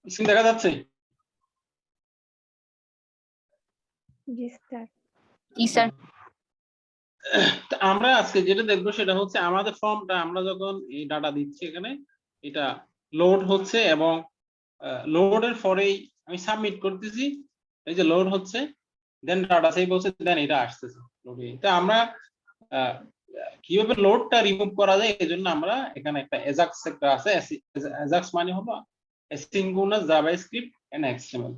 Screen দেখা যাচ্ছে? জি sir. জি sir. আমরা আজকে যেটা দেখবো সেটা হচ্ছে আমাদের ফর্মটা আমরা যখন এই ডাটা দিচ্ছি এখানে এটা লোড হচ্ছে এবং লোডের পরেই আমি সাবমিট করতেছি, এই যে লোড হচ্ছে, দেন ডাটা সেভ হচ্ছে, দেন এটা আসতেছে লোডে। তো আমরা কিভাবে লোডটা রিমুভ করা যায় এই জন্য আমরা এখানে একটা এজাক্স একটা আছে। এজাক্স মানে হলো অ্যাসিনক্রোনাস জাভাস্ক্রিপ্ট এন্ড এক্সএমএল।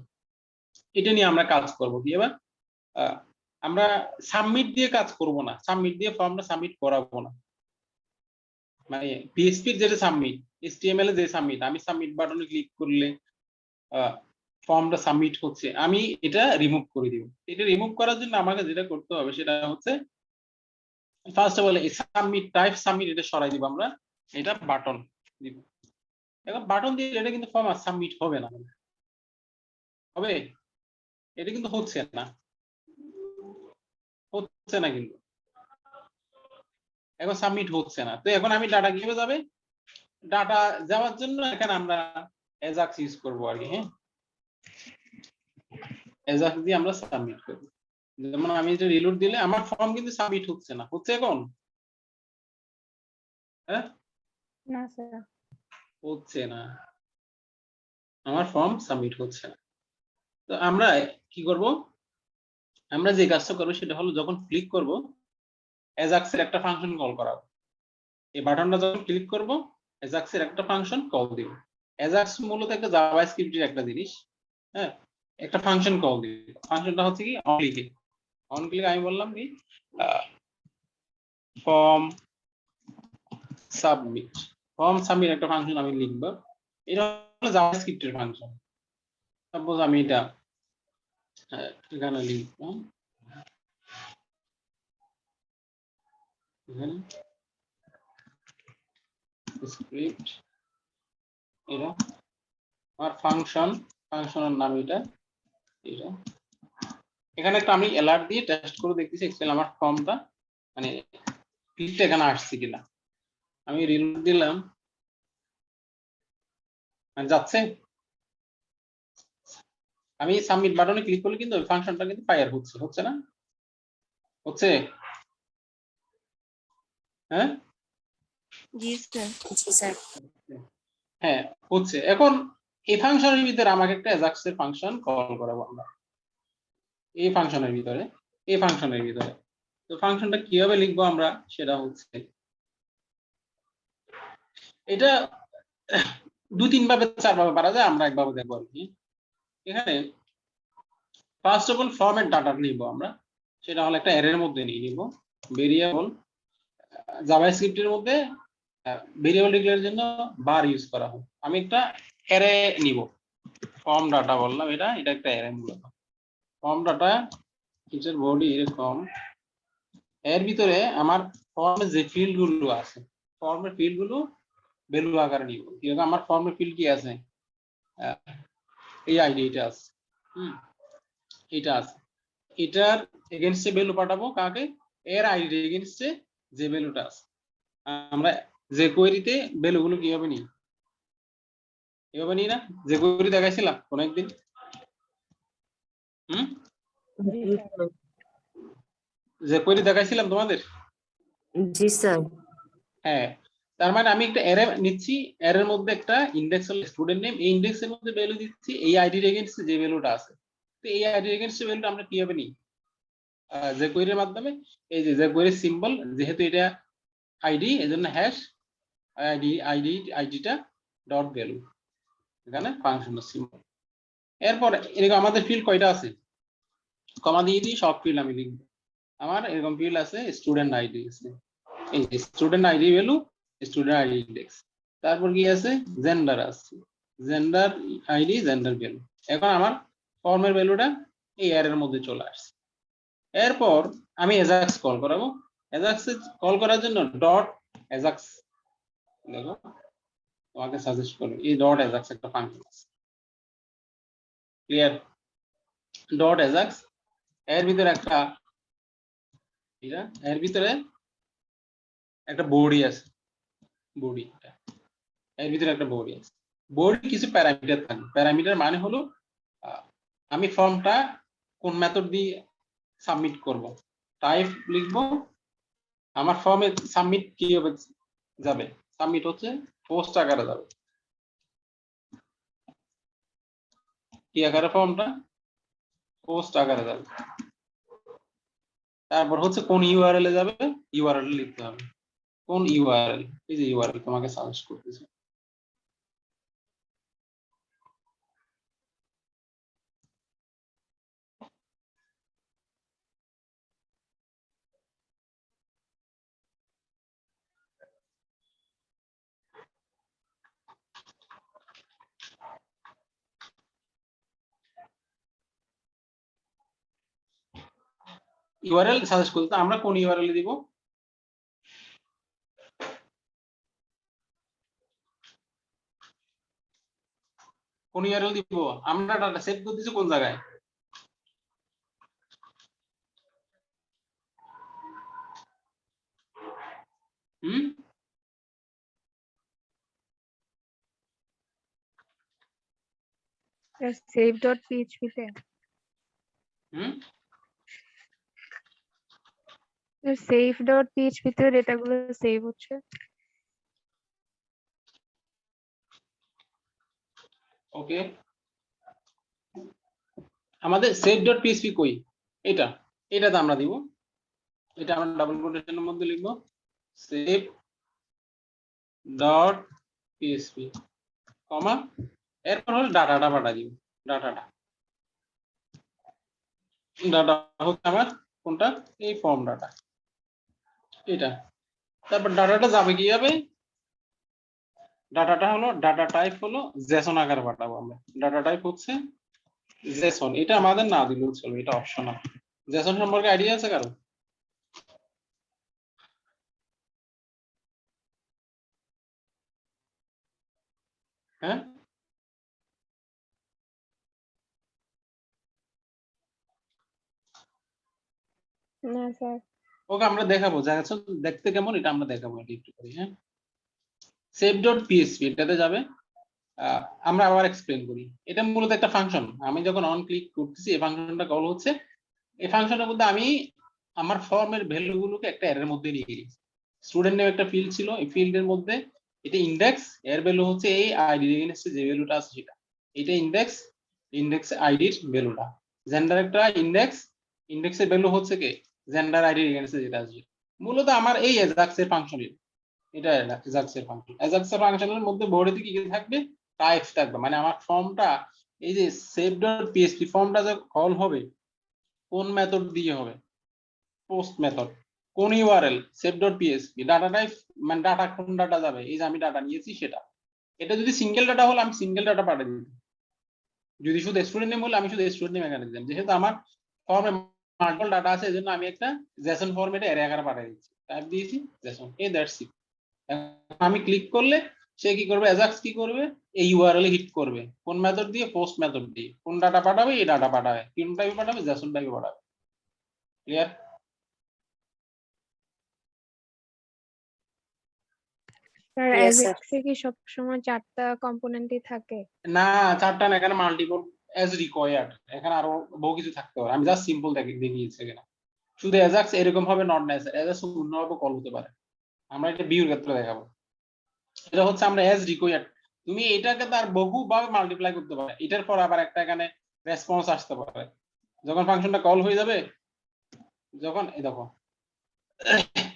এটা নিয়ে আমরা কাজ করব কি এবার। আমরা সাবমিট দিয়ে কাজ করব না, সাবমিট দিয়ে ফর্মটা সাবমিট করাবো না। মানে পিএইচপির যেটা সাবমিট, এইচটিএমএল এর যে সাবমিট, আমি সাবমিট বাটনে ক্লিক করলে ফর্মটা সাবমিট হচ্ছে, আমি এটা রিমুভ করে দিব। এটা রিমুভ করার জন্য আমাকে যেটা করতে হবে সেটা হচ্ছে ফার্স্ট অফ অল এই সাবমিট টাইপ সাবমিট এটা সরাই দিব আমরা, এটা বাটন দিব। এখন বাটন দিয়ে এটা কিন্তু ফর্ম সাবমিট হবে না, হবে? এটা কিন্তু হচ্ছে না, হচ্ছে না কিন্তু এখন সাবমিট হচ্ছে না। তো এখন আমি ডাটা কিভাবে যাবে, ডাটা যাওয়ার জন্য এখানে আমরা এজাক্স ইউজ করব আর কি। হ্যাঁ, এজাক্স দিয়ে আমরা সাবমিট করব। যেমন আমি এটা রিলোড দিলে আমার ফর্ম কিন্তু সাবমিট হচ্ছে না, হচ্ছে এখন? হ্যাঁ, না স্যার। হচ্ছে না, আমার ফর্ম সাবমিট হচ্ছে না। তো আমরা কি করব, আমরা যে কাজটা করব সেটা হলো যখন ক্লিক করব এজাক্সের একটা ফাংশন কল করাবো। এই বাটনটা যখন ক্লিক করব এজাক্সের একটা ফাংশন কল দিব। এজাক্স মূলত একটা জাভাস্ক্রিপ্টের একটা জিনিস। হ্যাঁ, একটা ফাংশন কল দিব। ফাংশনটা হচ্ছে কি অন ক্লিক। অন ক্লিক আমি বললাম কি ফর্ম সাবমিট। ফর্ম সাবমিট একটা ফাংশন আমি লিখব, এটা হলো জাভাস্ক্রিপ্টের ফাংশন। সাপোজ আমি এটা এখানে লিখব, এখানে স্ক্রিপ্ট, এটা আমার ফাংশন, ফাংশনের নাম এটা। এটা এখানে একটা আমি অ্যালার্ট দিয়ে টেস্ট করে দেখতেছি অ্যাকচুয়ালি আমার ফর্মটা মানে ক্লিকটা এখানে আসছে কিনা। আমি রিলোড দিলাম, যাচ্ছে। আমি সাবমিট বাটনে ক্লিক করলে কিন্তু ওই ফাংশনটা কিন্তু ফায়ার হচ্ছে, হচ্ছে না? হচ্ছে? হ্যাঁ জি স্যার। জি স্যার। হ্যাঁ হচ্ছে। এখন এই ফাংশনের ভিতরে আমাকে একটা এজাক্সের ফাংশন কল করাবো আমরা, এই ফাংশনের ভিতরে, এই ফাংশনের ভিতরে। তো ফাংশনটা কিভাবে লিখবো আমরা সেটা হচ্ছে এটা দুই তিন ভাবে চার ভাবে পারা যায়, আমরা একভাবে দেখবো আর কি। এখানে first of all format data নিব আমরা, সেটা হলো একটা অ্যারের মধ্যে নিয়ে নিব ভেরিয়েবল। জাভাস্ক্রিপ্টের মধ্যে ভেরিয়েবল ডিক্লেয়ারের জন্য বার ইউজ করা হয়। আমি একটা অ্যারে নিব, ফর্ম ডাটা বললাম, এটা এটা একটা অ্যারে মূলত। ফর্ম ডাটা টিচার বডি এরকম, এর ভিতরে আমার ফর্মে যে ফিল্ড গুলো আছে, ফর্মের ফিল্ড গুলো ভ্যালু আকারে নিব। কিরকম আমার ফর্মের ফিল্ড কি আছে, এই আইডি এটা আছে, এটা আছে, এটার এগেইনস্টে ভ্যালু পাঠাবো কাকে, এর আইডি এগেইনস্টে যে ভ্যালুটা আছে। আমরা যে কোয়েরিতে ভ্যালু গুলো কিভাবে নিই, এভাবে নিই না? যে কোয়েরি দেখাইছিলাম কোন একদিন। যে কোয়েরি দেখাইছিলাম তোমাদের। জি স্যার। হ্যাঁ, তার মানে আমি একটা অ্যারে নিচ্ছি, অ্যারের মধ্যে একটা ইনডেক্স হলো স্টুডেন্ট নেম, এই ইনডেক্সের মধ্যে ভ্যালু দিচ্ছি এই আইডির এগেইনস্টে যে ভ্যালুটা আছে। তো এই আইডির এগেইনস্টে ভ্যালুটা আমরা কিভাবে নিই, যে কোয়েরির মাধ্যমে। এই যে কোয়েরির সিম্বল, যেহেতু এটা আইডি এজন্য হ্যাশ আইডিটা ডট ভ্যালু, এখানে ফাংশনের সিম্বল। এরপর এরকম আমাদের ফিল্ড কয়টা আছে, কমা দিয়ে দিই সব ফিল্ড আমি লিখবো। আমার এরকম ফিল্ড আছে স্টুডেন্ট আইডি আছে, এই student ID value, student ID index. তারপর কি আছে, জেন্ডার আছে, জেন্ডার আইডি, জেন্ডার ভ্যালু। এখন আমার ফর্মের ভ্যালুটা এই অ্যারের মধ্যে চলে আসছে। এরপর আমি এজাক্স কল করাবো। এজাক্স কল করার জন্য ডট এজাক্স, দেখো তোমাকে সাজেস্ট করি, এই ডট এজাক্স একটা ফাংশন আছে, ক্লিয়ার? ডট এজাক্স এর ভিতরে একটা, এর ভিতরে একটা বডি আছে, বডি, এর ভিতরে একটা বডি আছে। বডির কিছু প্যারামিটার থাকবে। প্যারামিটার মানে হলো আমি ফর্মটা কোন মেথড দিয়ে সাবমিট করব, টাইপ লিখব, আমার ফর্মে সাবমিট কি হবে যাবে, সাবমিট হচ্ছে পোস্ট আকারে যাবে, কি আকারে ফর্মটা পোস্ট আকারে যাবে। তারপর হচ্ছে কোন ইউআরএল এ যাবে, ইউআরএল লিখতে হবে, কোন ইউআরএল, এই যে ইউআরএল তোমাকে সাজেস্ট করতেছে। ইউআরএল সাজেস্ট করতে আমরা কোন ইউআরএল দিব, কোন ইউআরএল দিব, আমরা ডাটা সেভ করতেছি কোন জায়গায়, হুম save.php তে হুম save.php তে ডেটাগুলো সেভ হচ্ছে। ওকে, আমাদের save.php কই, এটা এটাতে আমরা দিব, এটা আমরা ডাবল কোটেশনের মধ্যে লিখব save.php কমা, এরপর হলো ডাটাটা পাঠা দিব, ডাটাটা ডাটা হচ্ছে আমার কোনটা, এই ফর্ম ডাটা এটা। তারপর ডাটাটা যাবে কি যাবে, ডাটাটা হলো ডাটা টাইপ হলো জেসন আকারে পাঠাবো আমরা, ডাটা টাইপ হচ্ছে জেসন, এটা আমাদের না দিলেও চলবে, এটা অপশনাল। জেসন সম্পর্কে আইডিয়া আছে কারো? হ্যাঁ, না স্যার। ওকে আমরা দেখাবো জেসন দেখতে কেমন, এটা আমরা দেখাবো একটু করে। হ্যাঁ, save.php এটাতে যাবে, আমরা আবার এক্সপ্লেন করি। এটা মূলত একটা ফাংশন, আমি যখন অন ক্লিক করতেছি এই ফাংশনটা কল হচ্ছে, এই ফাংশনের মধ্যে আমি আমার ফর্মের ভ্যালুগুলোকে একটা অ্যারের মধ্যে নিয়ে গেছি। স্টুডেন্ট নেম একটা ফিল্ড ছিল, এই ফিল্ডের মধ্যে এটা ইনডেক্স, এর ভ্যালু হচ্ছে এই আইডি এগেইনস্টে যে ভ্যালুটা আছে সেটা, এটা ইনডেক্স, ইনডেক্স আইডির ভ্যালুটা, জেন্ডার একটা ইনডেক্স, ইনডেক্সের ভ্যালু হচ্ছে কি জেন্ডার আইডি এগেইনস্টে যেটা আছে। মূলত আমার এই এজাক্সের ফাংশন, এটা এজাক্সের ফাংশন, এজাক্সের ফাংশনের মধ্যে বডিতে কি কি থাকবে, টাইপস থাকবে, মানে আমার ফর্মটা এই যে save.php ফর্মটা যে কল হবে কোন মেথড দিয়ে হবে, পোস্ট মেথড, কোন ইউআরএল save.php, ডাটা টাইপ মানে ডাটা কোন ডাটা যাবে, এই যে আমি ডাটা নিয়েছি সেটা। এটা যদি সিঙ্গেল ডাটা হলে আমি সিঙ্গেল ডাটা পাঠিয়ে দিতাম, যদি শুধু স্টুডেন্ট নেম হলে আমি শুধু স্টুডেন্ট নেম এখানে দিতাম, যেহেতু আমার ফর্মে মাল্টিপল ডাটা আছে এজন্য আমি একটা জেসন ফরম্যাটে অ্যারে আকারে পাঠিয়ে দিচ্ছি, টাইপ দিয়েছি জেসন, এই দ্যাটস ইট। আমি ক্লিক করলে সে কি করবে, অ্যাজাক্স কি করবে, এই ইউআরএল হিট করবে, কোন মেথড দিয়ে, পোস্ট মেথড দিয়ে, কোন ডাটা পাঠাবে, এই ডাটা পাঠাবে, কোন টাইপে পাঠাবে, জেসন টাইপে পাঠাবে। ক্লিয়ার? Sir Yes, sir. অ্যাজাক্সে কি সবসময় 4টা কম্পোনেন্টই থাকে? না, চারটা না, এখানে মাল্টিপল অ্যাজ রিকোয়ার্ড, এখানে আরো বহু কিছু থাকতে পারে, আমি জাস্ট সিম্পল দেখিয়েছি এখানে। শুধু অ্যাজাক্স এরকম ভাবে নট নেসেসারি, অ্যাজাক্স অন্যভাবে কল হতে পারে, আমরা এটা ভিউর ক্ষেত্রে দেখাবো। এটা হচ্ছে আমরা অ্যাজ রিকোয়ার্ড, তুমি এটাকে তার বহুভাবে মাল্টিপ্লাই করতে পারো, এটার পর আবার একটা এখানে রেসপন্স আসতে পারে যখন ফাংশনটা কল হয়ে যাবে, যখন এই দেখো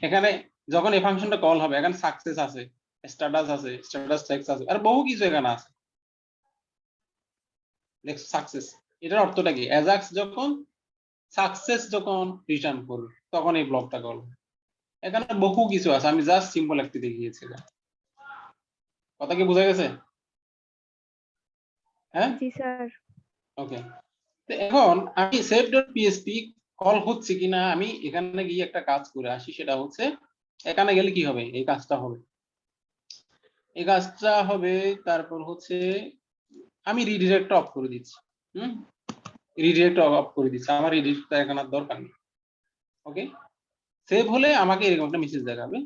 এখানে যখন এই ফাংশনটা কল হবে, এখানে সাকসেস আছে, স্ট্যাটাস আছে, স্ট্যাটাস টেক্সট আছে, আর বহু কিছু এখানে আছে। দেখো সাকসেস, এটার অর্থটা কি, অ্যাজাক্স যখন সাকসেস যখন রিটার্ন করবে তখন এই ব্লকটা কল, এখানে বহু কিছু আছে, আমি জাস্ট সিম্পল একটি দেখিয়েছি। কথা কি বোঝা গেছে? হ্যাঁ, জি স্যার। ওকে। এখন আমি save.php কল হচ্ছে কিনা আমি এখানে গিয়ে একটা কাজ করে আসি, সেটা হচ্ছে এখানে গেলে কি হবে, এই কাজটা হবে, এই কাজটা হবে, তারপর হচ্ছে আমি রিডিরেক্ট অফ করে দিচ্ছি, রিডিরেক্ট অফ করে দিচ্ছি, আমার রিডিরেক্টটা এখানে আর দরকার নেই। ওকে, সেভ হলে আমাকে এরকম একটা মেসেজ দেখাবে,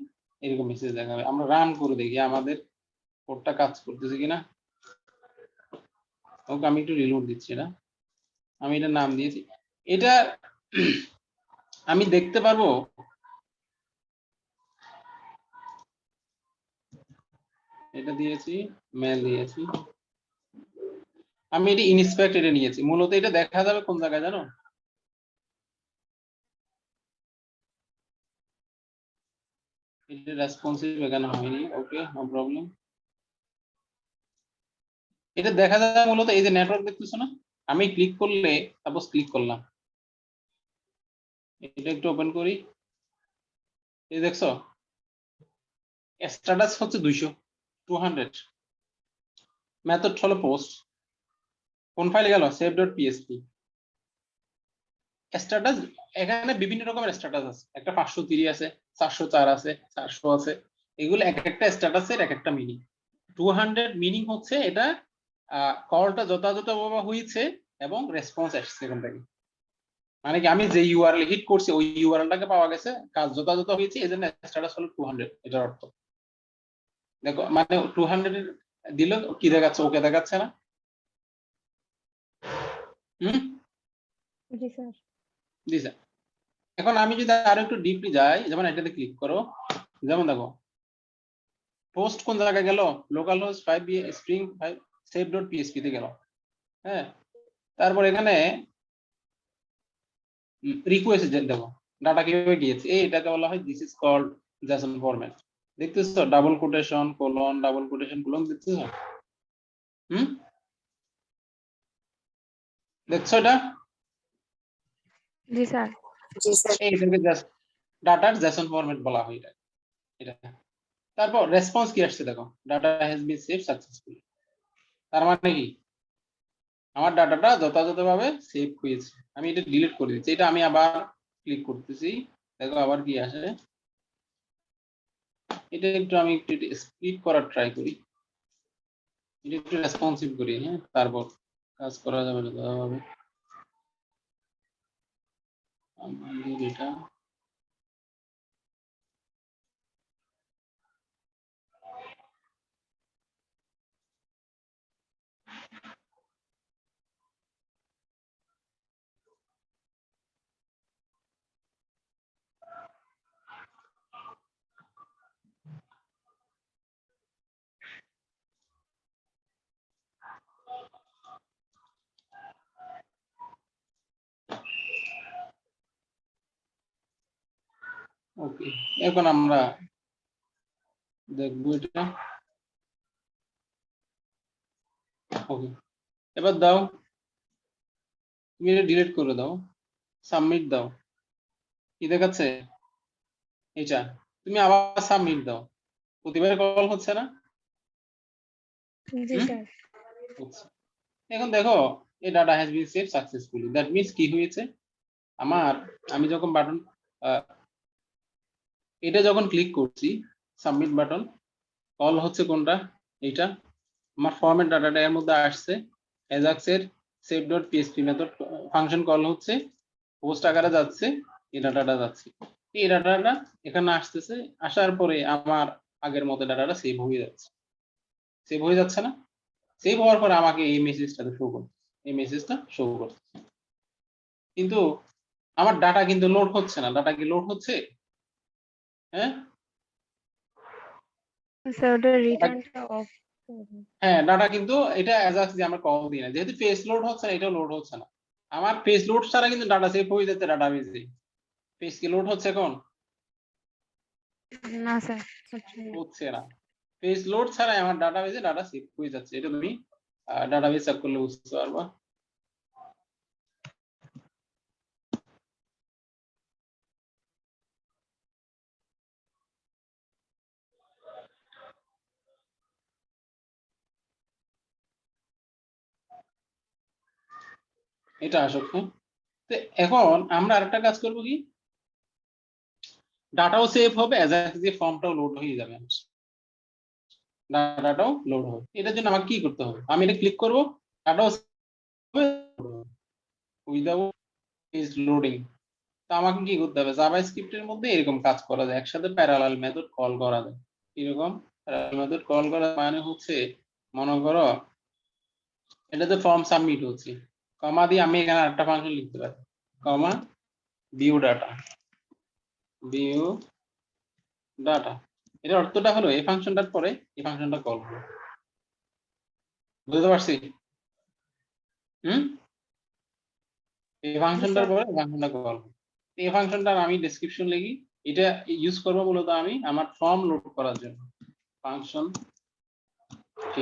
এরকম মেসেজ দেখাবে, আমরা রান করে দেখি আমাদের কোডটা কাজ করতেছে কিনা। ওকে আমি একটু রিলোড দিচ্ছি, এটা আমি এটার নাম দিয়েছি। এটা আমি দেখতে পারবো এটা দিয়েছি, মেল দিয়েছি, আমি এটা ইনস্পেক্ট এটা নিয়েছি। মূলত এটা দেখা যাবে কোন জায়গায় জানো? এটা রেসপন্সিভ এখানে হয়নি, ওকে নো প্রবলেম। এটা দেখা যায় মূলত এই যে নেটওয়ার্ক দেখতেছো না, আমি ক্লিক করলে সাপোজ ক্লিক করলাম, এটা একটু ওপেন করি, এই দেখছো স্ট্যাটাস হচ্ছে 200 মেথড হলো পোস্ট, কোন ফাইলে গেল save.php। স্ট্যাটাস এখানে বিভিন্ন রকমের স্ট্যাটাস আছে, একটা 530 আছে, 404 আছে, 400 আছে, এগুলো এক একটা স্ট্যাটাসের এক একটা মিনিং। 200 মিনিং হচ্ছে এটা কলটা যথাযথভাবে হয়েছে এবং রেসপন্স আসছে এখান থেকে, মানে কি আমি যে ইউআরএল হিট করছি ওই ইউআরএলটাকে পাওয়া গেছে, কাজ যথাযথ হয়েছে, এজন্য স্ট্যাটাস হলো 200, এটার অর্থ। দেখো মানে 200 দিলে কি দেখাচ্ছে, ওকে দেখাচ্ছে না? জি স্যার। দিছে। এখন আমি যদি আরো একটু ডিপলি যাই, যেমন এটাতে ক্লিক করো, যেমন দেখো পোস্ট কোন জায়গায় গেল, লোকাল হোস্ট 5 স্ট্রিং 5 save.php তে গেল। হ্যাঁ, তারপর এখানে রিকোয়েস্ট দেখো ডাটা কিভাবে গিয়েছে, এটাকে বলা হয় this is called JSON format. দেখতেছো double quotation colon, double quotation colon, দেখতেছো? দেখছো এটা? জি স্যার। এইটাকে জাস্ট ডাটার জেসন ফরম্যাট বলা হয় এটা। এটা তারপর রেসপন্স কি আসছে দেখো, data has been save successfully. তার মানে কি আমার ডাটাটা যথাযথভাবে সেভ হয়েছে। আমি এটা ডিলিট করে দিচ্ছি, এটা আমি আবার ক্লিক করতেছি, দেখো আবার কি আসে। এটা একটু আমি একটু স্প্লিট করার ট্রাই করি, এটা একটু রেসপন্সিভ করি, হ্যাঁ তারপর কাজ করা যাবে যথাযথভাবে। আমাদের এটা ওকে, এখন আমরা দেখবো এটা। ওকে, এবার দাও, তুমি এটা ডিলিট করে দাও, সাবমিট দাও, কি দেখাচ্ছে এটা, তুমি আবার সাবমিট দাও, প্রতিবার কল হচ্ছে না? জি স্যার। হচ্ছে। এখন দেখো এই data has been save successfully, that means কি হয়েছে, আমার আমি যখন বাটন এটা যখন ক্লিক করছি সাবমিট বাটন, কল হচ্ছে কোনটা, এইটা আমার ফরম্যাট ডাটাটা এর মধ্যে আসছে, অ্যাজাক্সের save.php মেথড ফাংশন কল হচ্ছে, পোস্ট আকারে যাচ্ছে, এই ডাটাটা যাচ্ছে, এই ডাটাটা এখানে আসতেছে, আসার পরে আমার আগের মতো ডাটাটা সেভ হয়ে যাচ্ছে, সেভ হয়ে যাচ্ছে না? সেভ হওয়ার পরে আমাকে এই মেসেজটা শো করছে, এই মেসেজটা শো করছে, কিন্তু আমার ডাটা কিন্তু লোড হচ্ছে না। ডাটা কি লোড হচ্ছে? হ্যাঁ স্যার ওটা রিটার্নটা অফ। হ্যাঁ, ডাটা কিন্তু এটা অ্যাজাক্স দিয়ে আমরা কল দিই না, যেহেতু পেজ লোড হচ্ছে না, এটা লোড হচ্ছে না। আমার পেজ লোড ছাড়া কিন্তু ডাটা সেভ হয়ে যাচ্ছে ডাটাবেজে। পেজ কি লোড হচ্ছে এখন? না স্যার হচ্ছে না। হচ্ছে না। পেজ লোড ছাড়াই আমার ডাটাবেজে ডাটা সেভ হয়ে যাচ্ছে, এটা তুমি ডাটাবেজ চেক করলে বুঝতে পারবা। এটা আসুক। হ্যাঁ, তো এখন আমরা আরেকটা কাজ করব কি, ডাটাও সেভ হবে, অ্যাজাক্স দিয়ে ফর্মটাও লোড হয়ে যাবে, ডাটাটাও লোড হবে। এটার জন্য আমাকে কি করতে হবে, আমি এটা ক্লিক করব, ডাটাও উইদাউট পেজ লোডিং। তো আমাকে কি করতে হবে, জাভাস্ক্রিপ্টের মধ্যে এরকম কাজ করা যায়, একসাথে প্যারালাল মেথড কল করা যায়। এরকম প্যারালাল মেথড কল করা মানে হচ্ছে, মনে করো এটাতে ফর্ম সাবমিট হচ্ছে, কমা দিয়ে আমি এখানে আরেকটা ফাংশন লিখতে পারি, কমা ভিউ ডাটা, ভিউ ডাটা। এর অর্থটা হলো এই ফাংশনটার পরে এই ফাংশনটা কল করব, বুঝতে পারছি? এই ফাংশনটার পরে এই ফাংশনটা কল করব। এই ফাংশনটার আমি ডেসক্রিপশন লিখি, এটা ইউজ করব মূলত আমি আমার ফর্ম লোড করার জন্য। ফাংশন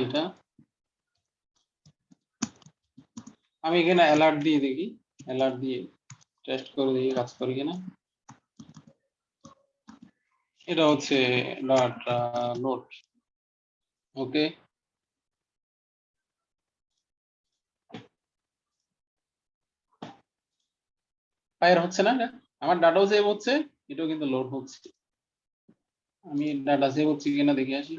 এটা আমি এখানে অ্যালার্ট দিয়ে দেখি, অ্যালার্ট দিয়ে টেস্ট করে দেখি কাজ করে কিনা। এটা হচ্ছে ডট লোড, ওকে। ফায়ার হচ্ছে না, আমার ডাটাও সেভ হচ্ছে, এটাও কিন্তু লোড হচ্ছে। আমি ডাটা সেভ হচ্ছে কিনা দেখে আসি।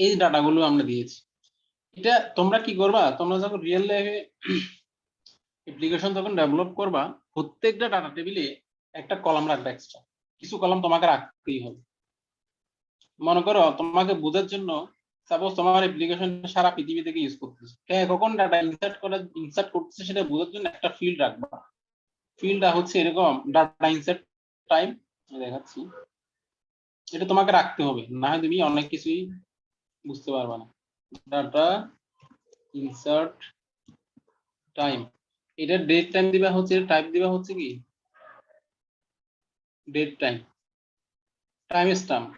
এই ডাটাগুলো আমরা দিয়েছি। এটা তোমরা কি করবা, তোমরা যখন রিয়েল লাইফে অ্যাপ্লিকেশন যখন ডেভেলপ করবা, প্রত্যেকটা ডাটা টেবিলে একটা কলাম রাখবে, এক্সট্রা কিছু কলাম তোমাকে রাখতেই হবে। মনে করো তোমাকে বোঝার জন্য, সাপোজ তোমার অ্যাপ্লিকেশন সারা পৃথিবী থেকে ইউজ করতেছে, কখন ডাটা ইনসার্ট করতেছে সেটা বোঝার জন্য একটা ফিল্ড রাখবা। ফিল্ডটা হচ্ছে এরকম, ডাটা ইনসার্ট টাইম, দেখাচ্ছি। এটা তোমাকে রাখতে হবে, না হয় তুমি অনেক কিছুই বুঝতে পারবে না। ডাটা ইনসার্ট টাইম, এটা ডেট টাইম দিবা হচ্ছে, টাইপ দিবা হচ্ছে কি ডেট টাইম, টাইম স্ট্যাম্প,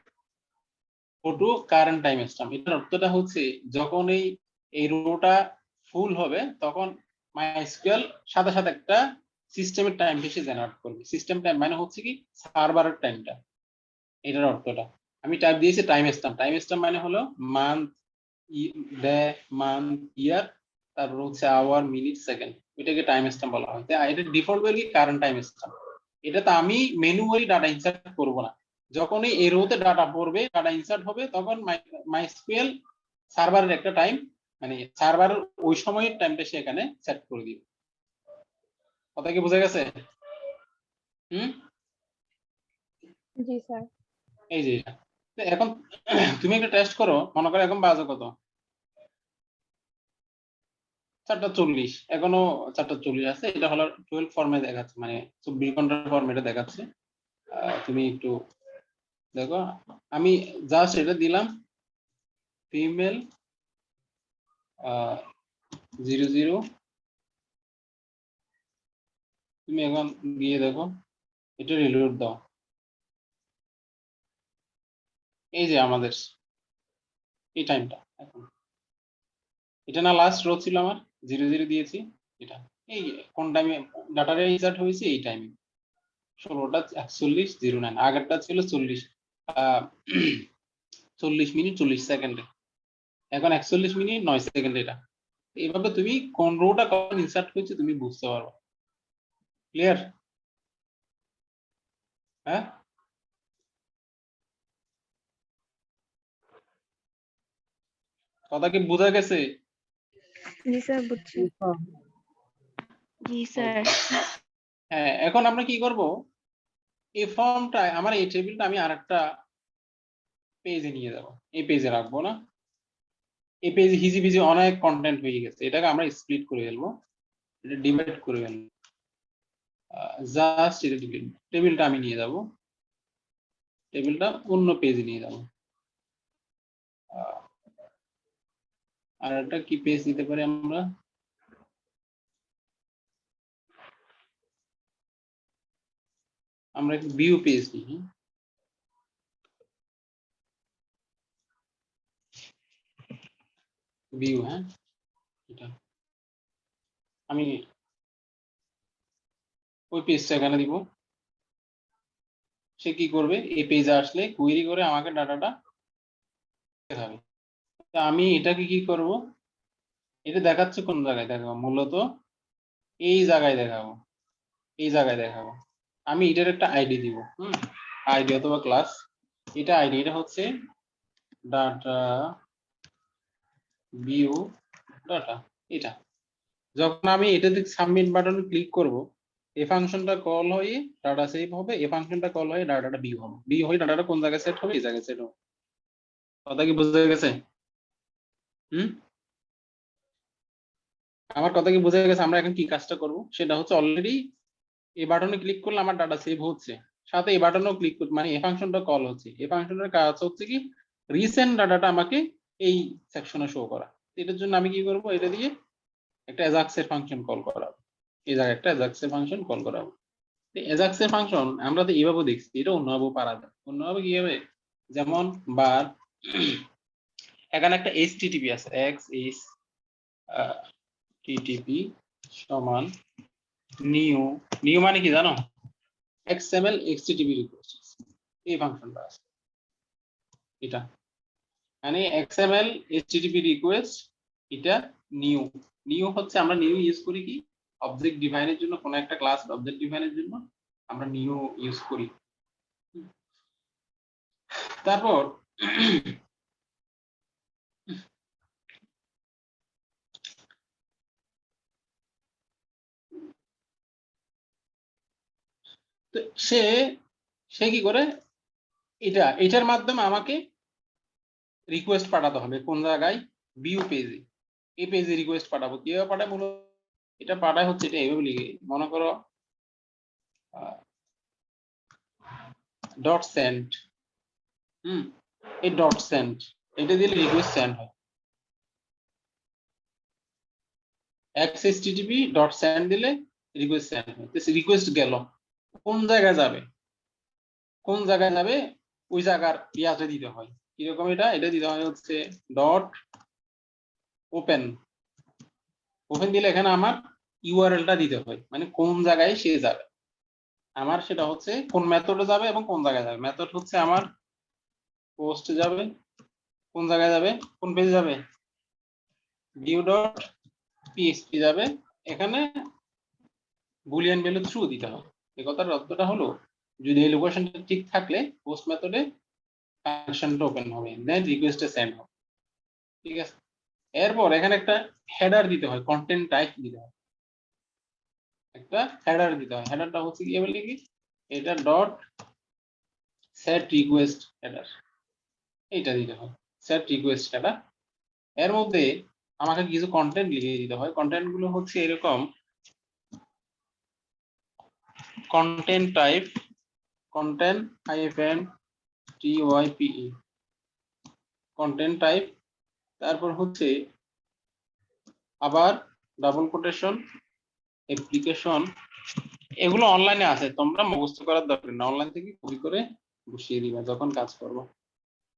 ফটো কারেন্ট টাইম স্ট্যাম্প। এটার অর্থটা হচ্ছে যখন এই রোটা ফুল হবে তখন মাইস্কুয়েল সাথে সাথে একটা সিস্টেমের টাইম বেশি জেনারেট করবে। সিস্টেম টাইম মানে হচ্ছে কি সার্ভারের টাইমটা, এটার অর্থটা। আমি টাইপ দিয়েছি টাইম স্ট্যাম্প। টাইম স্ট্যাম্প মানে হলো মান্থ, ডে, মান্থ, ইয়ার, তারপর হচ্ছে আওয়ার, মিনিট, সেকেন্ড, এটাকে টাইম স্ট্যাম্প বলা হয়। এটা ডিফল্ট বলে কি কারেন্ট টাইম স্ট্যাম্প। এটাতে আমি ম্যানুয়ালি ডাটা ইনসার্ট করব না, যখনই এই রোতে ডাটা পড়বে, ডাটা ইনসার্ট হবে, তখন মাইস্কুয়েল সার্ভারের একটা টাইম, মানে সার্ভারের ওই সময়ের টাইমটা সে এখানে সেট করে দিবে। কথা কি বোঝা গেছে? জি স্যার। এই যে এখন তুমি একটা টেস্ট করো, মনে করো এখন বাজে কত, 4:40, এখনো 4:40 আছে। এটা হলো 12 ফর্মে দেখাচ্ছে, মানে 24 ঘন্টার ফর্মেটে দেখাচ্ছে। তুমি একটু দেখো, আমি জাস্ট এটা দিলাম ফিমেল 00, তুমি এখন গিয়ে দেখো, এটা রিলোড দাও। এই যে আমাদের এই টাইমটা, এখন এটা না লাস্ট রো ছিল আমার, 00 দিয়েছি, এটা এই কোন টাইমে ডাটাটা ইনসার্ট হয়েছে, এই টাইমে 16:41:09। আগেরটা ছিল 40 মিনিট 40 সেকেন্ডে, এখন 41 মিনিট 9 সেকেন্ড। এটা এইভাবে তুমি কোন রোটা কখন ইনসার্ট হয়েছে তুমি বুঝতে পারবে। ক্লিয়ার? হ্যাঁ, কথা কি বোঝা গেছে? জি স্যার, বুঝছি। জি স্যার। হ্যাঁ, এখন আমরা কি করব, এই ফর্মটা আমার এই টেবিলটা আমি আরেকটা পেজে নিয়ে যাব, এই পেজে রাখবো না। এই পেজে হিজিবিজি অনেক কন্টেন্ট হয়ে গেছে, এটাকে আমরা স্প্লিট করে ফেলবো, এটা ডিভাইড করে ফেলবো। জাস্ট এটা টেবিলটা আমি নিয়ে যাব, টেবিলটা অন্য পেজে নিয়ে যাব। আর একটা কি পেজ দিতে পারি আমরা, আমরা একটু ভিউ পেজ নিই, ভিউ, হ্যাঁ এটা আমি ওই পেজটা এখানে দিব। সে কি করবে, এই পেজে আসলে কুয়েরি করে আমাকে ডাটাটা দেখাবে। তা আমি এটাকে কি করব, এটা দেখাচ্ছে কোন জায়গায় দেখাবো, মূলত এই জায়গায় দেখাবো, এই জায়গায় দেখাবো। আমি এটার একটা আইডি দিব, আইডি অথবা ক্লাস। এটা আইডি, এটা হচ্ছে ডাটা ভিউ ডাটা। এটা যখন আমি এটাতে সাবমিট বাটনে ক্লিক করব, এই ফাংশনটা কল হয়ে ডাটা সেভ হবে, এই ফাংশনটা কল হয়ে ডাটাটা ভিউ হবে, ভিউ হয়ে ডাটাটা কোন জায়গায় সেট হবে, এই জায়গায় সেট হবে। কথা কি বুঝতে গেছে? আমার কথা কি বুঝে গেছে? আমরা এখন কি কাজটা করব সেটা হচ্ছে, অলরেডি এই বাটনে ক্লিক করলে আমার ডাটা সেভ হচ্ছে, সাথে এই বাটনেও ক্লিক করতে, মানে এই ফাংশনটা কল হচ্ছে। এই ফাংশনটার কাজ হচ্ছে কি, রিসেন্ট ডাটাটা আমাকে এই সেকশনে শো করা। এটার জন্য আমি কি করব, এটা দিয়ে একটা অ্যাজাক্সের ফাংশন কল করাবো, এই জায়গায় একটা অ্যাজাক্সের ফাংশন কল করাবো। অ্যাজাক্সের ফাংশন আমরা তো এইভাবে দেখছি, এটা অন্যভাবে পারা যায়। অন্যভাবে কি হবে, যেমন বার এখানে একটা HTTP আছে, XHTTP সমান নিউ, নিউ মানে কি জানো, XML HTTP রিকোয়েস্ট, এই ফাংশনটা আছে। এটা মানে XML HTTP রিকোয়েস্ট, এটা নিউ। নিউ হচ্ছে, আমরা নিউ ইউজ করি কি, অবজেক্ট ডিফাইনের জন্য, কোন একটা ক্লাস অবজেক্ট ডিফাইনের জন্য আমরা নিউ ইউজ করি। তারপর তো সে সে কি করে, এটার মাধ্যমে আমাকে রিকোয়েস্ট পাঠাতে হবে কোন জায়গায়, ভিউ পেজে। এই পেজে রিকোয়েস্ট পাঠাবো, কিভাবে পাঠাবো বলো, এটা পাঠায় হচ্ছে, এটা এইভাবে লিখে, মনে করো ডট সেন্ড, এই ডট সেন্ড, এটা দিলে রিকোয়েস্ট সেন্ড হয়। XHTTP ডট সেন্ড দিলে রিকোয়েস্ট সেন্ড হয়। রিকোয়েস্ট গেল, কোন জায়গায় যাবে, কোন জায়গায় যাবে, ওই জায়গার ইয়াতে দিতে হয়। কিরকম, এটা দিতে হয় হচ্ছে ডট ওপেন। ওপেন দিলে এখানে আমার ইউআরএলটা দিতে হয়, মানে কোন জায়গায় সে যাবে। আমার সেটা হচ্ছে কোন মেথডে যাবে এবং কোন জায়গায় যাবে। মেথড হচ্ছে আমার পোস্টে যাবে, কোন জায়গায় যাবে, কোন পেজে যাবে, ভিউ ডট পিএইচপি যাবে, এখানে বুলিয়ান ভ্যালু থ্রু দিতে হবে। এই কথার অর্থটা হলো, যদি এই লোকেশনটা ঠিক থাকলে পোস্ট মেথডে কানেকশনটা ওপেন হবে, দেন রিকোয়েস্টে সেন্ড হবে। ঠিক আছে, এরপর এখানে একটা হেডার দিতে হয়, কন্টেন্ট টাইপ দিতে হয়, একটা হেডার দিতে হয়। হেডারটা হচ্ছে কি বলে কি, এটা ডট সেট রিকোয়েস্ট হেডার, এইটা দিতে হয়, সেট রিকোয়েস্ট হেডার। এর মধ্যে আমাকে কিছু কন্টেন্ট লিখে দিতে হয়। কন্টেন্ট গুলো হচ্ছে এরকম, content type, content hyphen TYPE, content type. তারপর হচ্ছে আবার ডাবল কোটেশন অ্যাপ্লিকেশন। এগুলো অনলাইনে আছে, তোমরা মুখস্থ করার দরকার না, অনলাইন থেকে কপি করে বসিয়ে দিবা যখন কাজ করবো।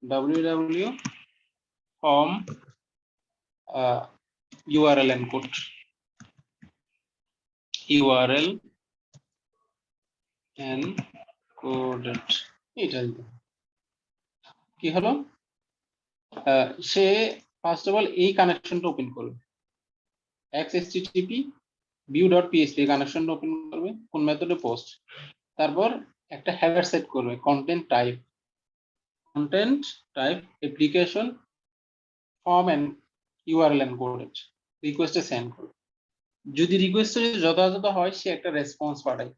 www form URL encode, URL encoded, এটা কি হলো, সে ফার্স্ট অফ অল এই কানেকশনটা ওপেন করবে, XHTTP view.php কানেকশনটা ওপেন করবে, কোন মেথডে পোস্ট। তারপর একটা হেডার সেট করবে, content type application form and URL encoded, রিকোয়েস্টে সেন্ড করবে। যদি রিকোয়েস্ট যথাযথ হয়, সে একটা রেসপন্স পাঠায়।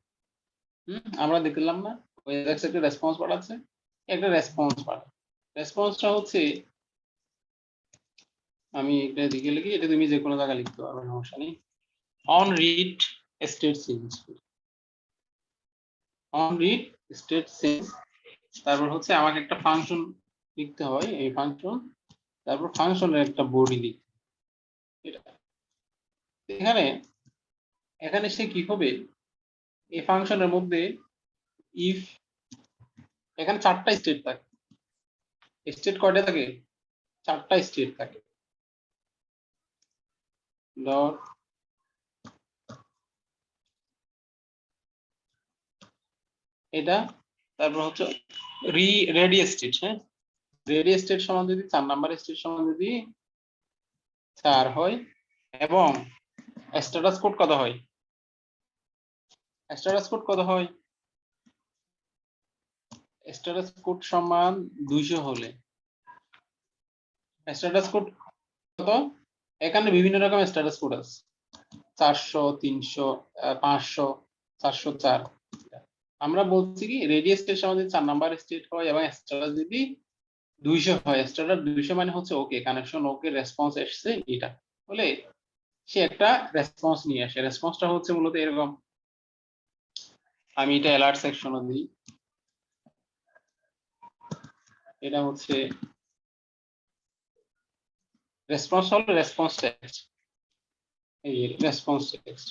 আমরা দেখলাম না, ওই একটা রেসপন্স পাঠাচ্ছে, একটা রেসপন্স পাঠায়। রেসপন্সটা হচ্ছে, আমি এটা দিকে লিখি, এটা তুমি যে কোনো জায়গায় লিখতে পারবে, সমস্যা নেই। On read state change, on read state change. তারপর হচ্ছে আমাকে একটা ফাংশন লিখতে হয়, এই ফাংশন, তারপর ফাংশনের একটা বডি লিখতে। এটা এখানে এখানে সে কি হবে, এই ফাংশনের মধ্যে ইফ, এখানে 4টা স্টেট থাকে। স্টেট কয়টা থাকে, 4টা স্টেট থাকে। ডট এটা, তারপর হচ্ছে রেডি স্টেট। হ্যাঁ, রেডি স্টেট সমান যদি 4 নাম্বার স্টেট সমান যদি 4 হয় এবং স্ট্যাটাস কোড কত হয়? স্ট্যাটাস কোড কত হয়? স্ট্যাটাস কোড সমান 200 হলে স্ট্যাটাস কোড কত? এখানে বিভিন্ন রকম স্ট্যাটাস কোড আছে, 400, 300, 500, 404। আমরা বলছি কি রেডি স্টেট সমান যদি 4 নাম্বার স্টেট হয় এবং স্ট্যাটাস যদি 200 হয়, স্ট্যাটাস 200 মানে হচ্ছে ওকে, কানেকশন ওকে, রেসপন্স এসেছে, এটা বলে সে একটা রেসপন্স নিয়ে আসে। রেসপন্সটা হচ্ছে মূলত এরকম, আমি এটা অ্যালার্ট সেকশনে দিই, এটা হচ্ছে রেসপন্স হলো রেসপন্স টেক্সট, এই রেসপন্স টেক্সট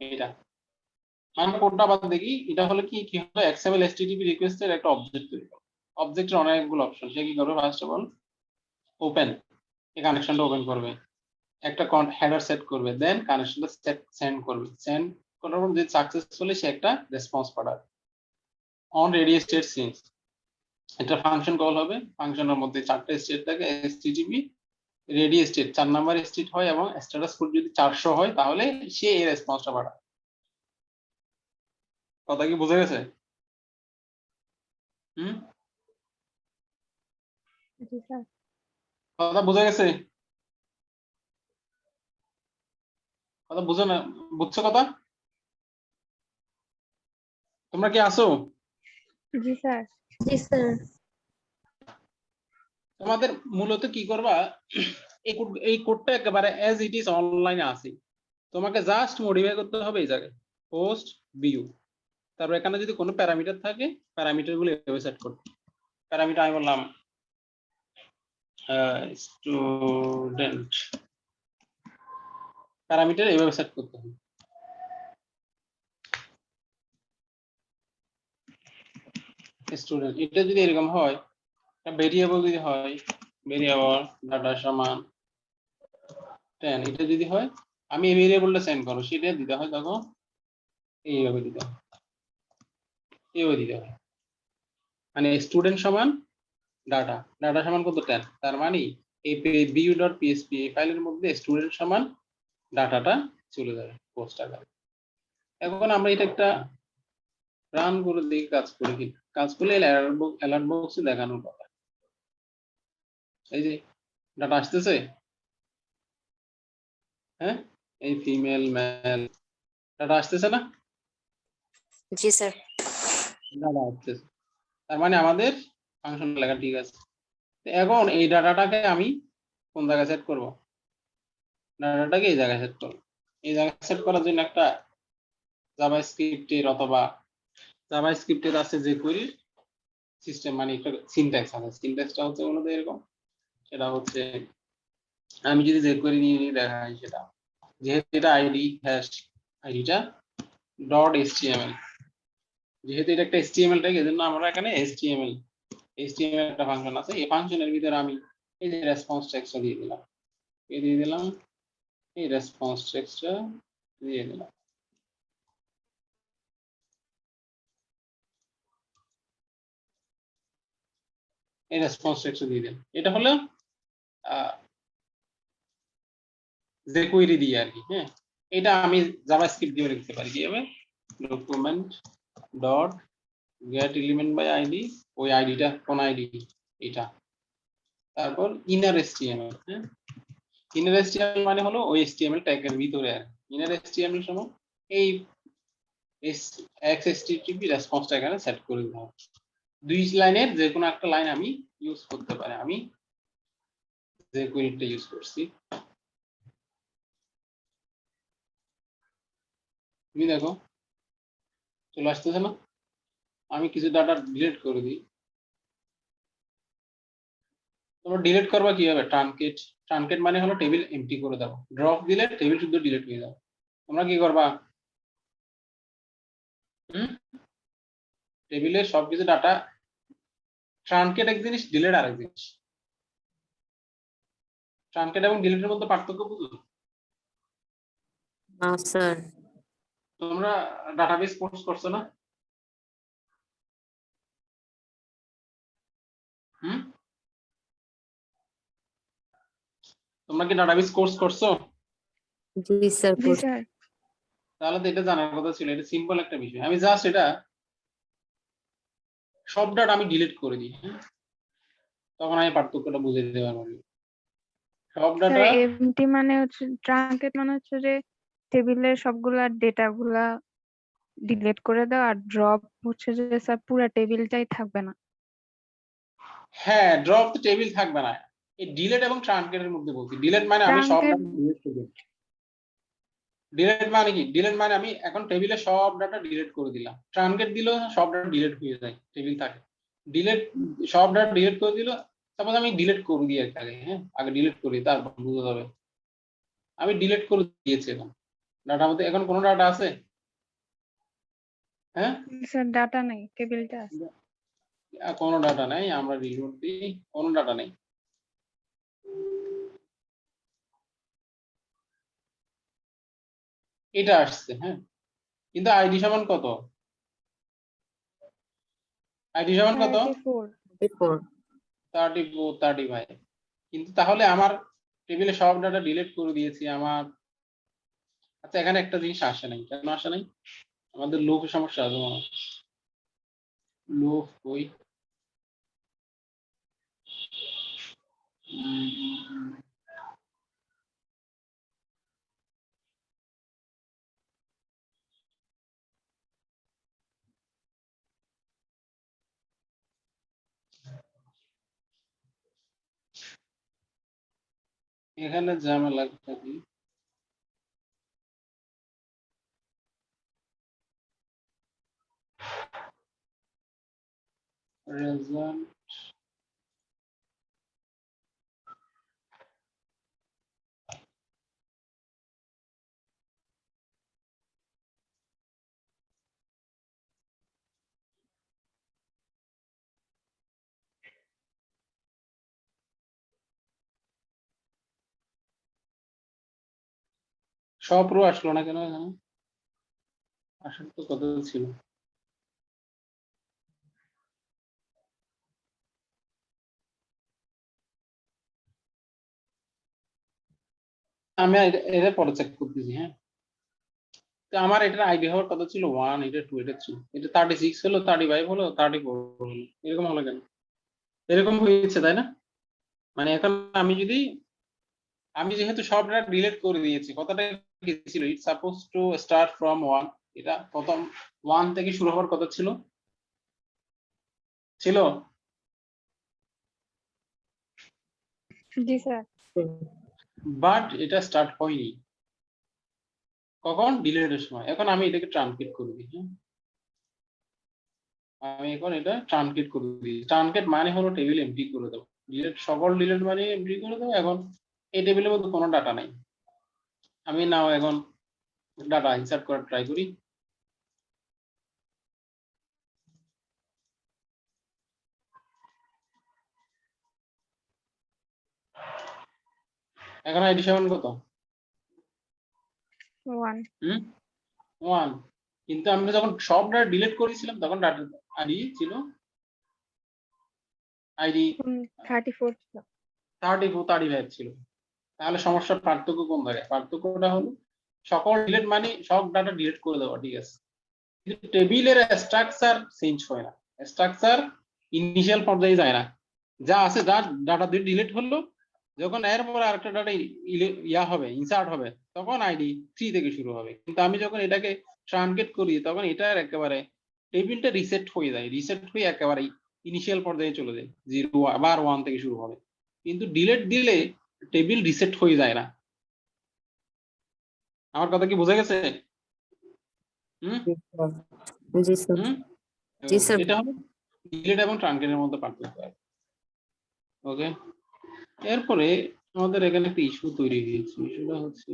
এটা। আমরা কোডটা বাদ দেখি, এটা হলো কি কি হবে, এক্সএমএল এসটিটিপি রিকোয়েস্টের একটা অবজেক্ট তৈরি করবে। অবজেক্টের অনেকগুলো অপশন, সে কি করবে? ফার্স্ট অফ অল ওপেন, এই কানেকশনটা ওপেন করবে, একটা হেডার সেট করবে, দেন কানেকশনটা সেন্ড করবে, সেন্ড করার পর যদি সাকসেসফুলি সে একটা রেসপন্স পাঠাবে অন রেডি স্টেট সিন্স। এটা ফাংশন কল হবে, ফাংশনের মধ্যে 4টা স্টেট থাকে, এসটিটিপি রেডি স্টেট 4 নাম্বার স্টেট হয় এবং স্ট্যাটাস কোড যদি 400 হয় তাহলে সে এই রেসপন্সটা পাঠাবে। কথা কি বোঝা গেছে? হুম, জি স্যার। কথা বোঝা গেছে? কথা বুঝো না? বুঝছো কথা? তোমরা কি আসো? জি স্যার। জি স্যার। তোমাদের মূলত কি করবা, এই কোডটা একেবারে অ্যাজ ইট ইজ অনলাইনে আছে, তোমাকে জাস্ট মডিফাই করতে হবে এই জায়গায়, পোস্ট ভিউ, তারপর এখানে যদি কোনো প্যারামিটার থাকে প্যারামিটার গুলো এভাবে সেট করতে। প্যারামিটার আমি বললাম স্টুডেন্ট, প্যারামিটার এভাবে সেট করতে হবে। স্টুডেন্ট এটা যদি এরকম হয়, ভেরিয়েবল যদি হয়, ভেরিয়েবল ডাটা সমান 10, এটা যদি হয় আমি এই ভেরিয়েবলটা সেন্ড করব, সেটা দিতে হয় তখন এইভাবে দিতে হয়, এইভাবে দিতে হয়, মানে স্টুডেন্ট সমান ডাটা, ডাটা সমান কত 10, তার মানে এই view.php এই ফাইলের মধ্যে স্টুডেন্ট সমান ডাটাটা চলে যাবে পোস্ট আকারে। এখন আমরা এটা একটা রান করে দেখি কাজ করে কি, কাজ করলে অ্যালার্ট বক্সে দেখানোর কথা। এই যে ডাটা আসতেছে, হ্যাঁ, এই ফিমেল মেল ডাটা আসতেছে না? জি স্যার। ডাটা আসতেছে, তার মানে আমাদের ফাংশন লেখা ঠিক আছে। এখন এই ডাটাটাকে আমি কোন জায়গায় সেট করব? ডাটাটাকে এই জায়গায় সেট করব। এই জায়গায় সেট করার জন্য একটা জাভাস্ক্রিপ্টের অথবা জাভাস্ক্রিপ্টের আছে যে কোয়েরি সিস্টেম, মানে একটা সিনট্যাক্স আছে। সিনট্যাক্সটা হচ্ছে মূলত এরকম, সেটা হচ্ছে আমি যদি যে কোয়েরি নিয়ে দেখাই, সেটা যেহেতু এটা আইডি হ্যাশ, আইডিটা ডট এচটিএমএল, যেহেতু এটা একটা এচটিএমএল ট্যাগ, এজন্য আমরা এখানে এচটিএমএল একটা ফাংশন আছে, এই ফাংশনের ভিতরে আমি এই যে রেসপন্স টেক্সটটা দিয়ে দিলাম, এই রেসপন্স টেক্সটটা দিয়ে দিলাম। এই রেসপন্স টেক্সট দিয়ে দিলাম, এটা হলো যে কোয়েরি দিয়ে আর কি। হ্যাঁ, এটা আমি জাভাস্ক্রিপ্ট দিয়ে লিখতে পারি কিভাবে, document dot get element by ID, ওই আইডিটা কোন আইডি, এটা, তারপর ইনার এসটিএমএল। হ্যাঁ, ইনার এসটিএমএল মানে হলো ওই এসটিএমএল ট্যাগের ভিতরে আর ইনার এসটিএমএল সময় এই এক্সএসটিটিপি রেসপন্সটা এখানে সেট করে দিতে হবে। 2 লাইনের যে কোনো একটা লাইন আমি ইউজ করতে পারি, আমি যে কোয়েরিটা ইউজ করছি তুমি দেখো চলে আসতেছে না? আমি কিছু ডাটা ডিলিট করে দিই। তোমরা ডিলিট করবা কিভাবে? ট্রানকেট, ট্রানকেট মানে হলো টেবিল এমটি করে দাও, ড্রপ দিলে টেবিল শুদ্ধ ডিলিট হয়ে যাবে। তোমরা কি করবা, টেবিলের সবকিছু ডাটা, ট্রানকেট এক জিনিস, ডিলিট আরেক জিনিস। ট্রানকেট এবং ডিলিটের মধ্যে পার্থক্য বুঝো? না স্যার। তোমরা ডাটাবেস কোর্স করছো না? হুম, তোমরা কি ডাটাবেস কোর্স করছো? জি স্যার। জি স্যার। তাহলে তো এটা জানার কথা ছিল, এটা সিম্পল একটা বিষয়। আমি জাস্ট এটা সব ডাটা আমি ডিলিট করে দিই, হ্যাঁ? তখন আমি পার্থক্যটা বুঝে দিতে পারবো। সব স্যার ডাটা এমটি মানে হচ্ছে ট্রাঙ্কেট মানে হচ্ছে যে টেবিলের সবগুলা ডেটা গুলা ডিলিট করে দাও, আর ড্রপ হচ্ছে যে স্যার পুরো টেবিলটাই থাকবে না। হ্যাঁ, ড্রপ তো টেবিল থাকবে না। এই ডিলিট এবং ট্রাঙ্কেটের মধ্যে বলছি। ডিলিট মানে আমি সব ট্রাঙ্কেট ডাটা ডিলিট করে দিই। ডিলিট মানে কি? ডিলিট মানে আমি এখন টেবিলে সব ডাটা ডিলিট করে দিলাম। ট্রানগেট দিলেও সব ডাটা ডিলিট হয়ে যায়, টেবিল থাকে। ডিলিট সব ডাটা ডিলিট করে দিল। সাপোজ আমি ডিলিট করে দিই আগে, হ্যাঁ? আগে ডিলিট করি, তারপর বুঝতে হবে। আমি ডিলিট করে দিয়েছি এখন। ডাটার মধ্যে এখন কোনো ডাটা আছে? হ্যাঁ? স্যার ডাটা নেই, টেবিলটা আছে। কোনো ডাটা নাই। আমরা রিলোড দিই, কোনো ডাটা নেই। এটা আসছে, হ্যাঁ? কিন্তু আইডি সমান কত? আইডি সমান কত? 34। 34। 34, 35। কিন্তু তাহলে আমার টেবিলে সব ডাটা ডিলিট করে দিয়েছি আমার। আচ্ছা, এখানে একটা জিনিস আসে নাই, কেন আসে নাই? আমাদের লুপ সমস্যা আছে মনে হয়। লুপ কই? এখানে ঝামেলা কি? রেজাল্ট সব রো আসলো না কেন এখানে? আসার তো কথা ছিল। আমি এটা পরে চেক করতেছি, হ্যাঁ? তো আমার এটার আইডি হওয়ার কথা ছিল 1, এটা 2, এটা 3, এটা 36 হলো, 35 হলো, 34 হলো। এরকম হলো কেন? এরকম হয়েছে, তাই না? মানে এখন আমি যেহেতু সব ডাটা ডিলিট করে দিয়েছি, কথাটা কি ছিল? It's suppose to start from 1। এটা প্রথম 1 থেকে শুরু হওয়ার কথা ছিল। ছিল? জি স্যার। বাট এটা স্টার্ট হয়নি। কখন? ডিলিটের সময়। এখন আমি এটাকে ট্রানকেট করে দিই, হ্যাঁ? আমি এখন এটা ট্রানকেট করে দিই। ট্রানকেট মানে হলো টেবিল এমটি করে দাও। ডিলিট, সকল ডিলিট মানে এমটি করে দাও। এখন এই টেবিলের মধ্যে কোনো ডাটা নাই। আমি নাও এখন ডাটা ইনসার্ট করার ট্রাই করি। এখন আইডি 7 কত? 1। 1। কিন্তু আমরা যখন সব ডাটা ডিলিট করেছিলাম তখন ডাটা আইডি ছিল আইডি 34 ছিল। 34, 35 ছিল। তাহলে সমস্যার পার্থক্য কোন জায়গায়? পার্থক্যটা হলো সকল ডিলিট মানে সব ডাটা ডিলিট করে দেওয়া, ঠিক আছে? কিন্তু টেবিলের স্ট্রাকচার চেঞ্জ হয় না। স্ট্রাকচার ইনিশিয়াল পর্যায়ে যায় না। যা আছে, যা ডাটা ডিলিট হলো, যখন এরপরে আরেকটা ডাটা ইয়া হবে, ইনসার্ট হবে, তখন আইডি 3 থেকে শুরু হবে। কিন্তু আমি যখন এটাকে ট্রানকেট করি তখন এটার একেবারে টেবিলটা রিসেট হয়ে যায়। রিসেট হয়ে একেবারে ইনিশিয়াল পর্যায়ে চলে যায়, 0 আবার 1 থেকে শুরু হবে। কিন্তু ডিলিট দিলে টেবিল রিসেট হয়ে যায় না। আমার কথা কি বোঝা গেছে? হুম জি স্যার। হুম জি স্যার। এটা হলো ডিলিট এবং ট্রানকেটের মধ্যে পার্থক্য। ওকে, এরপরে আমাদের এখানে একটা ইস্যু তৈরি হয়েছে। ইস্যুটা হচ্ছে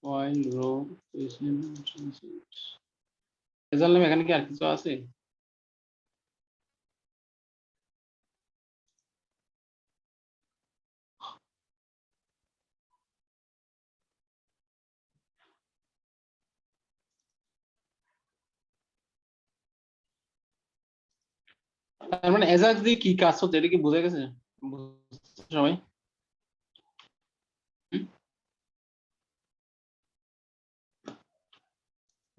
while row রেজাল্ট নেম। এখানে কি আর কিছু আছে? তার মানে এজাজ দিয়ে কি কাজ হচ্ছে এটা কি বোঝা গেছে বুঝছো সবাই? হুম?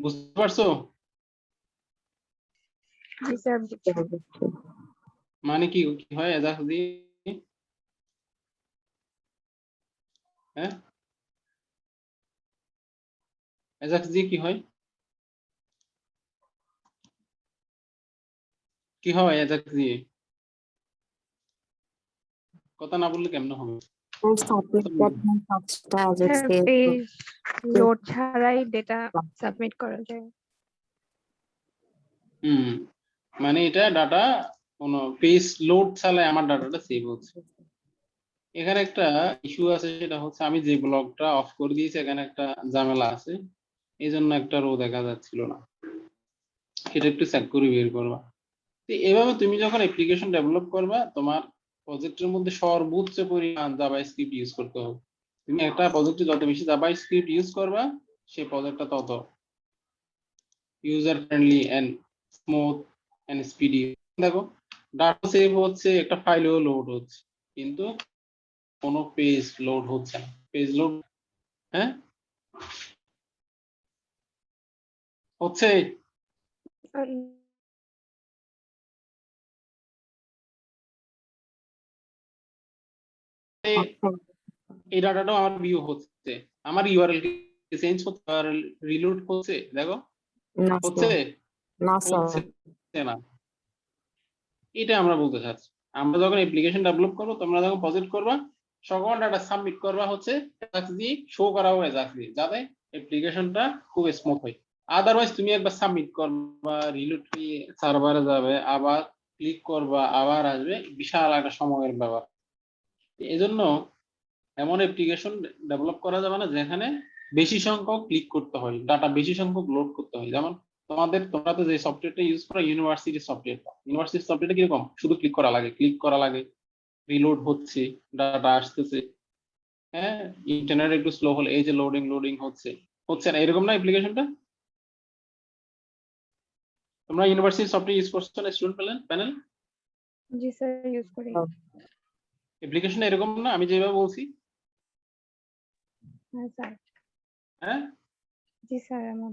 বুঝতে পারছো? জি স্যার মানে কি কি হয় এজাজ দিয়ে? হ্যাঁ, এজাজ দিয়ে কি হয়? কি হয় এজাজ দিয়ে? কথা না বললে কেমন হবে? সাবমিট করবেন কাজটা স্যার আজকে পেজ লোড ছাড়াই ডেটা সাবমিট করা যায়। হুম, মানে এটা ডাটা কোনো পেজ লোড ছাড়াই আমার ডাটাটা সেভ হচ্ছে। এখানে একটা ইস্যু আছে, সেটা হচ্ছে আমি যে ব্লগটা অফ করে দিয়েছি এখানে একটা ঝামেলা আছে, এই জন্য একটা রো দেখা যাচ্ছিল না, সেটা একটু চেক করে বের করবা। তো এভাবে তুমি যখন অ্যাপ্লিকেশন ডেভেলপ করবা তোমার প্রজেক্টের মধ্যে সর্বোচ্চ পরিমাণ জাভা স্ক্রিপ্ট ইউজ করতে হবে। তুমি একটা প্রজেক্টে যত বেশি জাভা স্ক্রিপ্ট ইউজ করবা সেই প্রজেক্টটা তত user friendly and smooth and speedy. দেখো ডাটা সেভ হচ্ছে, একটা ফাইলও লোড হচ্ছে, কিন্তু কোনো পেজ লোড হচ্ছে না। পেজ লোড হ্যাঁ হচ্ছে, এই ডাটাটাও আমার ভিউ হচ্ছে, আমার ইউআরএল চেঞ্জ হচ্ছে, ইউআরএল রিলোড হচ্ছে, দেখো না হচ্ছে না হচ্ছে না। এটা আমরা বলতে চাচ্ছি, আমরা যখন অ্যাপ্লিকেশন ডেভেলপ করবো তোমরা যখন প্রজেক্ট করবা সকল ডাটা সাবমিট করবা হচ্ছে এজাক্স দিয়ে, শো করা হবে এজাক্স দিয়ে, যাতে অ্যাপ্লিকেশনটা খুব স্মুথ হয়। আদারওয়াইজ তুমি একবার সাবমিট করবা, রিলোড হয়ে সার্ভারে যাবে, আবার ক্লিক করবা, আবার আসবে, বিশাল একটা সময়ের ব্যাপার। এজন্য এমন অ্যাপ্লিকেশন ডেভেলপ করা যাবে না যেখানে বেশি সংখ্যক ক্লিক করতে হয়, ডাটা বেশি সংখ্যক লোড করতে হয়। যেমন তোমরা তো যে সফটওয়্যারটা ইউজ করো ইউনিভার্সিটির সফটওয়্যারটা, ইউনিভার্সিটির সফটওয়্যারটা কিরকম, শুধু ক্লিক করা লাগে, রিলোড হচ্ছে, ডাটা আসতেছে, হ্যাঁ ইন্টারনেট একটু স্লো হলে এই যে লোডিং হচ্ছে না, এরকম না অ্যাপ্লিকেশনটা? তোমরা ইউনিভার্সিটির সফটওয়্যার ইউজ করছো না স্টুডেন্ট প্যানেল? জি স্যার ইউজ করি। অ্যাপ্লিকেশন এরকম না আমি যেভাবে বলছি? হ্যাঁ স্যার। হ্যাঁ জি স্যার এমন।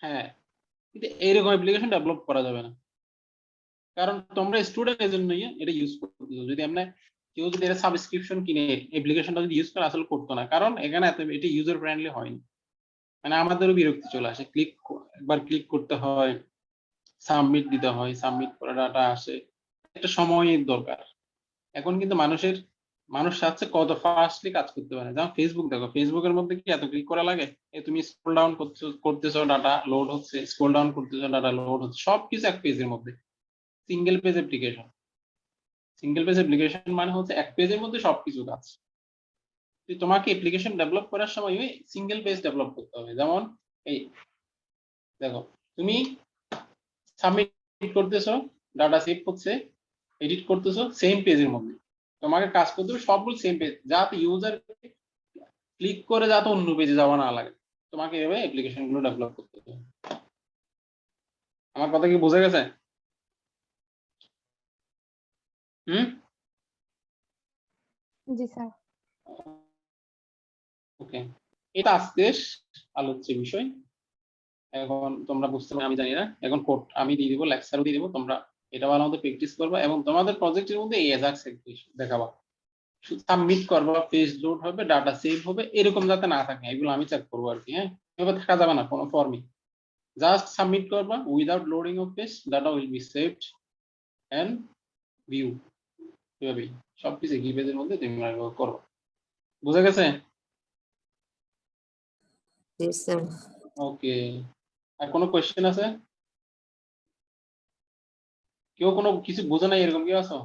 হ্যাঁ, কিন্তু এইরকম অ্যাপ্লিকেশন ডেভেলপ করা যাবে না, কারণ তোমরা স্টুডেন্ট এর জন্য এটা ইউজ করতেছো। যদি আমরা কেউ যদি এটা সাবস্ক্রিপশন কিনে অ্যাপ্লিকেশনটা যদি ইউজ করে আসলে করতো না, কারণ এখানে এটা ইউজার ফ্রেন্ডলি হয়নি। মানে আমাদেরও বিরক্তি চলে আসে, একবার ক্লিক করতে হয়, সাবমিট দিতে হয়, সাবমিট করে ডাটা আসে, একটা সময়ের দরকার। এখন কিন্তু মানুষ চাচ্ছে কত ফাস্টলি কাজ করতে পারে। যেমন ফেসবুক দেখো, ফেসবুকের মধ্যে কি এত ক্লিক করা লাগে? তুমি স্ক্রল ডাউন করতেছো ডাটা লোড হচ্ছে, স্ক্রল ডাউন করতেছো ডাটা লোড হচ্ছে, সবকিছু এক পেজের মধ্যে, single page application. Single page application মানে হচ্ছে এক পেজের মধ্যে সবকিছু কাজ। তোমাকে অ্যাপ্লিকেশন ডেভেলপ করার সময় সিঙ্গেল পেজ ডেভেলপ করতে হবে। যেমন এই দেখো, তুমি সাবমিট করতেছো, ডাটা সেভ হচ্ছে, এডিট করতেছো সেম পেজের মধ্যে, তোমাকে কাজ করতে হবে সবগুলো সেম পেজ, যাতে ইউজার ক্লিক করে যাতে অন্য পেজে যাওয়া না লাগে। তোমাকে এভাবে অ্যাপ্লিকেশন গুলো ডেভেলপ করতে হবে। আমার কথা কি বোঝা গেছে? হুম, জি স্যার। ওকে, এটা আজকে আলোচ্য বিষয়। এখন তোমরা বুঝতে পারবে আমি জানি না, এখন কোড আমি দিয়ে দিব, লেকচারও দিয়ে দিব, তোমরা এটা ভালো মতো প্র্যাকটিস করবা এবং তোমাদের প্রজেক্টের মধ্যে এই এজাক্স দেখাবা, সাবমিট করবা, পেজ লোড হবে, ডাটা সেভ হবে, এরকম যাতে না থাকে এগুলো আমি চেক করবো আর কি। হ্যাঁ, এভাবে থাকা যাবে না কোনো ফর্মে, জাস্ট সাবমিট করবা without loading of page, data will be saved and view, এভাবেই সবকিছু কি পেজের মধ্যে তুমি করো। বুঝা গেছে? জি স্যার। ওকে, আর কোনো কোয়েশ্চেন আছে? কেউ কোনো কিছু বোঝে নাই এরকম কেউ আছো?